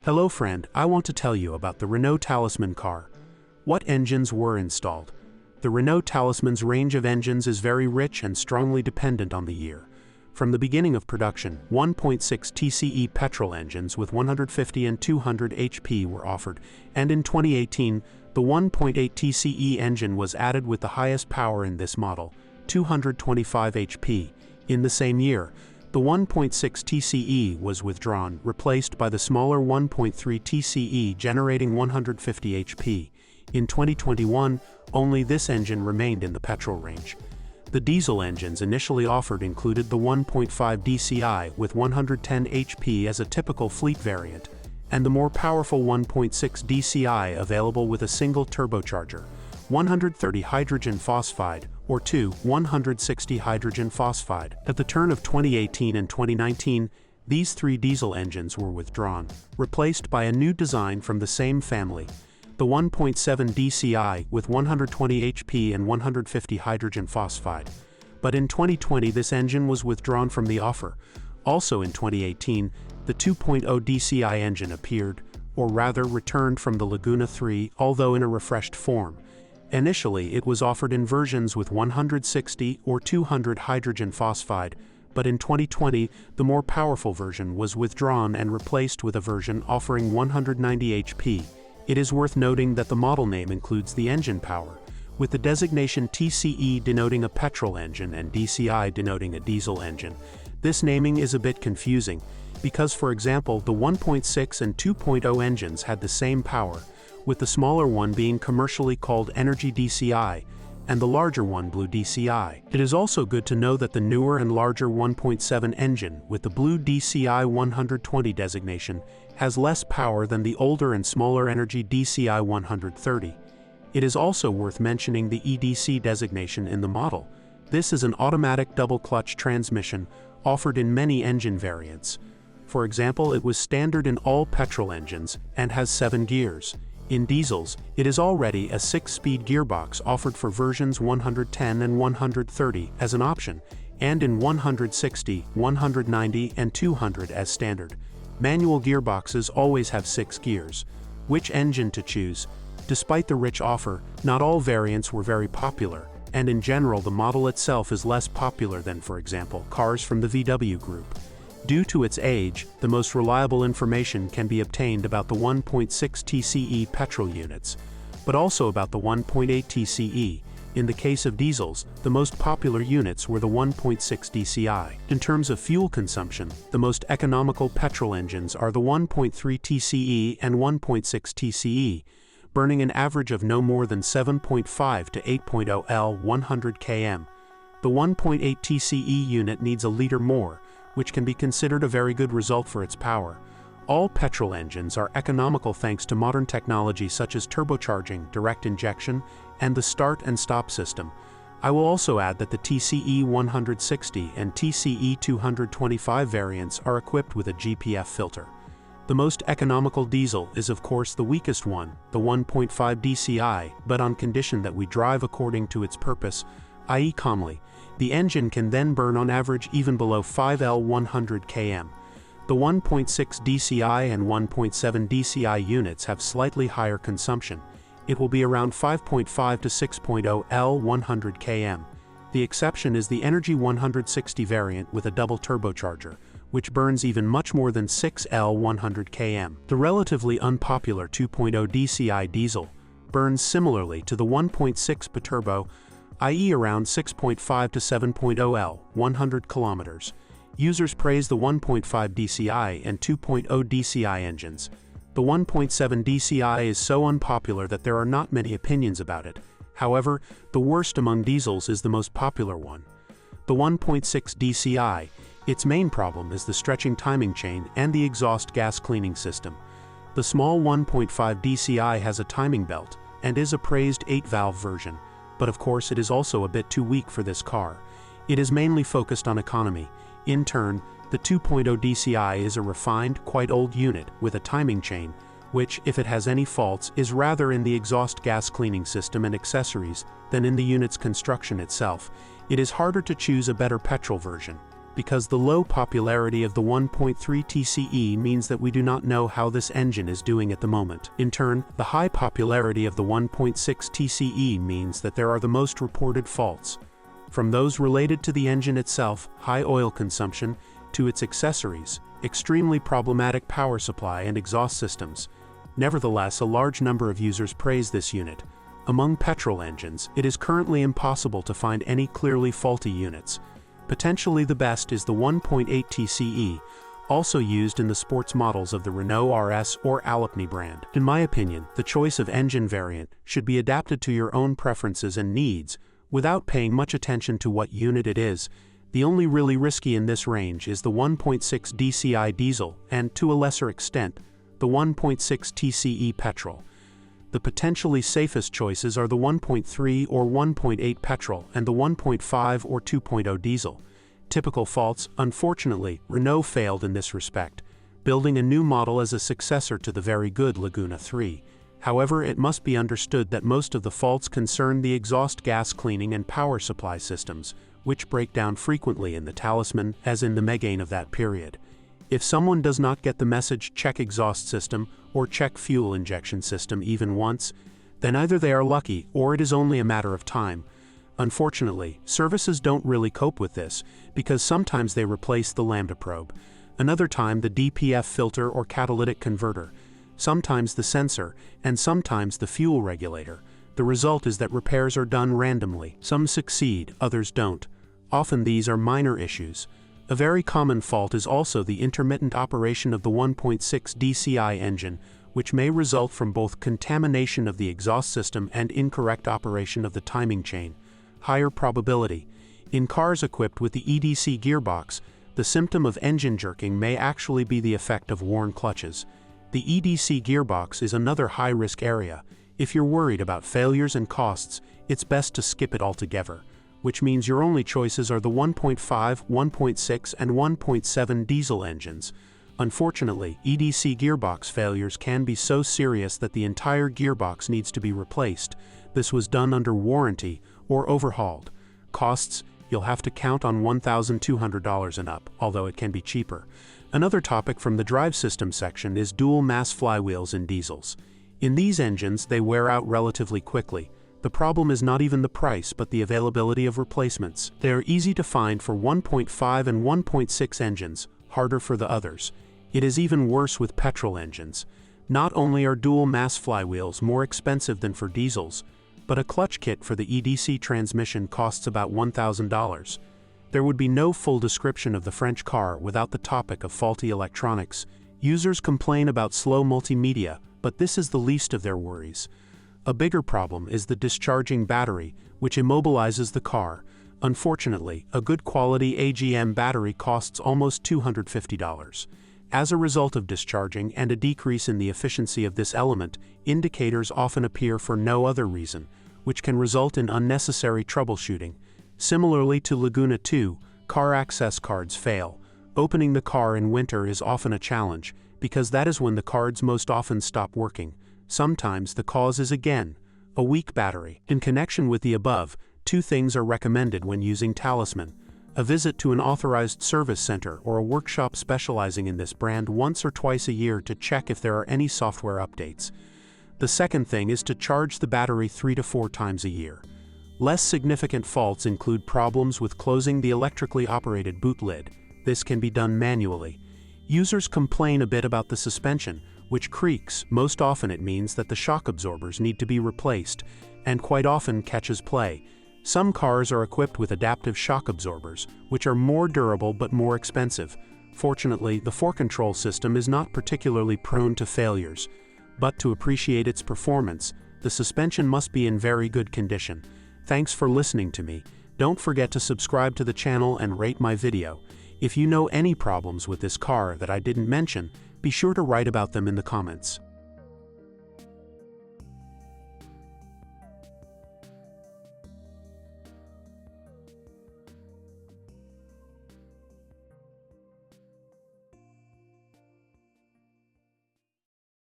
Hello friend, I want to tell you about the Renault Talisman car. What engines were installed? The Renault Talisman's range of engines is very rich and strongly dependent on the year. From the beginning of production, 1.6 TCE petrol engines with 150 and 200 HP were offered, and in 2018, the 1.8 TCE engine was added with the highest power in this model, 225 HP. In the same year, the 1.6 TCE was withdrawn, replaced by the smaller 1.3 TCE generating 150 HP. In 2021, only this engine remained in the petrol range. The diesel engines initially offered included the 1.5 DCI with 110 HP as a typical fleet variant, and the more powerful 1.6 DCI available with a single turbocharger, 130 hydrogen phosphide, or 160 hydrogen phosphide. At the turn of 2018 and 2019, these three diesel engines were withdrawn, replaced by a new design from the same family, the 1.7 DCI with 120 HP and 150 hydrogen phosphide. But in 2020 this engine was withdrawn from the offer. Also in 2018, the 2.0 DCI engine appeared, or rather returned from the Laguna 3, although in a refreshed form. Initially, it was offered in versions with 160 or 200 hydrogen phosphide, but in 2020, the more powerful version was withdrawn and replaced with a version offering 190 HP. It is worth noting that the model name includes the engine power, with the designation TCE denoting a petrol engine and DCI denoting a diesel engine. This naming is a bit confusing, because for example, the 1.6 and 2.0 engines had the same power, with the smaller one being commercially called Energy DCI, and the larger one Blue DCI. It is also good to know that the newer and larger 1.7 engine, with the Blue DCI 120 designation, has less power than the older and smaller Energy DCI 130. It is also worth mentioning the EDC designation in the model. This is an automatic double-clutch transmission offered in many engine variants. For example, it was standard in all petrol engines and has 7 gears. In diesels, it is already a 6-speed gearbox offered for versions 110 and 130 as an option, and in 160, 190, and 200 as standard. Manual gearboxes always have 6 gears. Which engine to choose? Despite the rich offer, not all variants were very popular, and in general the model itself is less popular than, for example, cars from the VW group. Due to its age, the most reliable information can be obtained about the 1.6 TCE petrol units, but also about the 1.8 TCE. In the case of diesels, the most popular units were the 1.6 DCI. In terms of fuel consumption, the most economical petrol engines are the 1.3 TCE and 1.6 TCE, burning an average of no more than 7.5 to 8.0 L 100 km. The 1.8 TCE unit needs a liter more, which can be considered a very good result for its power. All petrol engines are economical thanks to modern technology such as turbocharging, direct injection, and the start and stop system. I will also add that the TCE 160 and TCE 225 variants are equipped with a GPF filter. The most economical diesel is of course the weakest one, the 1.5 DCI, but on condition that we drive according to its purpose, i.e. calmly. The engine can then burn on average even below 5 L 100 km. The 1.6 DCI and 1.7 DCI units have slightly higher consumption. It will be around 5.5 to 6.0 L 100 km. The exception is the Energy 160 variant with a double turbocharger, which burns even much more than 6 L 100 km. The relatively unpopular 2.0 DCI diesel burns similarly to the 1.6 biturbo, i.e. around 6.5 to 7.0 L, 100 kilometers. Users praise the 1.5 DCI and 2.0 DCI engines. The 1.7 DCI is so unpopular that there are not many opinions about it. However, the worst among diesels is the most popular one. The 1.6 DCI, its main problem is the stretching timing chain and the exhaust gas cleaning system. The small 1.5 DCI has a timing belt and is a praised 8-valve version. But of course it is also a bit too weak for this car. It is mainly focused on economy. In turn, the 2.0 DCI is a refined, quite old unit with a timing chain, which, if it has any faults, is rather in the exhaust gas cleaning system and accessories than in the unit's construction itself. It is harder to choose a better petrol version. because the low popularity of the 1.3 TCE means that we do not know how this engine is doing at the moment. In turn, the high popularity of the 1.6 TCE means that there are the most reported faults, from those related to the engine itself, high oil consumption, to its accessories, extremely problematic power supply and exhaust systems. Nevertheless, a large number of users praise this unit. Among petrol engines, it is currently impossible to find any clearly faulty units. Potentially the best is the 1.8 TCE, also used in the sports models of the Renault RS or Alpine brand. In my opinion, the choice of engine variant should be adapted to your own preferences and needs, without paying much attention to what unit it is. The only really risky in this range is the 1.6 DCI diesel and, to a lesser extent, the 1.6 TCE petrol. The potentially safest choices are the 1.3 or 1.8 petrol and the 1.5 or 2.0 diesel. Typical faults: unfortunately, Renault failed in this respect, building a new model as a successor to the very good Laguna 3. However, it must be understood that most of the faults concern the exhaust gas cleaning and power supply systems, which break down frequently in the Talisman, as in the Megane of that period. If someone does not get the message "check exhaust system" or "check fuel injection system" even once, then either they are lucky or it is only a matter of time. Unfortunately, services don't really cope with this, because sometimes they replace the lambda probe, another time the DPF filter or catalytic converter, sometimes the sensor, and sometimes the fuel regulator. The result is that repairs are done randomly. Some succeed, others don't. Often these are minor issues. A very common fault is also the intermittent operation of the 1.6 DCI engine, which may result from both contamination of the exhaust system and incorrect operation of the timing chain. Higher probability. In cars equipped with the EDC gearbox, the symptom of engine jerking may actually be the effect of worn clutches. The EDC gearbox is another high-risk area. If you're worried about failures and costs, it's best to skip it altogether, which means your only choices are the 1.5, 1.6, and 1.7 diesel engines. Unfortunately, EDC gearbox failures can be so serious that the entire gearbox needs to be replaced. This was done under warranty or overhauled. Costs: you'll have to count on $1,200 and up, although it can be cheaper. Another topic from the drive system section is dual mass flywheels in diesels. In these engines, they wear out relatively quickly. The problem is not even the price, but the availability of replacements. They are easy to find for 1.5 and 1.6 engines, harder for the others. It is even worse with petrol engines. Not only are dual mass flywheels more expensive than for diesels, but a clutch kit for the EDC transmission costs about $1,000. There would be no full description of the French car without the topic of faulty electronics. Users complain about slow multimedia, but this is the least of their worries. A bigger problem is the discharging battery, which immobilizes the car. Unfortunately, a good quality AGM battery costs almost $250. As a result of discharging and a decrease in the efficiency of this element, indicators often appear for no other reason, which can result in unnecessary troubleshooting. Similarly to Laguna 2, car access cards fail. Opening the car in winter is often a challenge, because that is when the cards most often stop working. Sometimes the cause is again a weak battery. In connection with the above, two things are recommended when using Talisman: a visit to an authorized service center or a workshop specializing in this brand once or twice a year to check if there are any software updates. The second thing is to charge the battery 3 to 4 times a year. Less significant faults include problems with closing the electrically operated boot lid. This can be done manually. Users complain a bit about the suspension, which creaks. Most often it means that the shock absorbers need to be replaced, and quite often catches play. Some cars are equipped with adaptive shock absorbers, which are more durable but more expensive. Fortunately, the 4Control system is not particularly prone to failures. But to appreciate its performance, the suspension must be in very good condition. Thanks for listening to me. Don't forget to subscribe to the channel and rate my video. If you know any problems with this car that I didn't mention, be sure to write about them in the comments.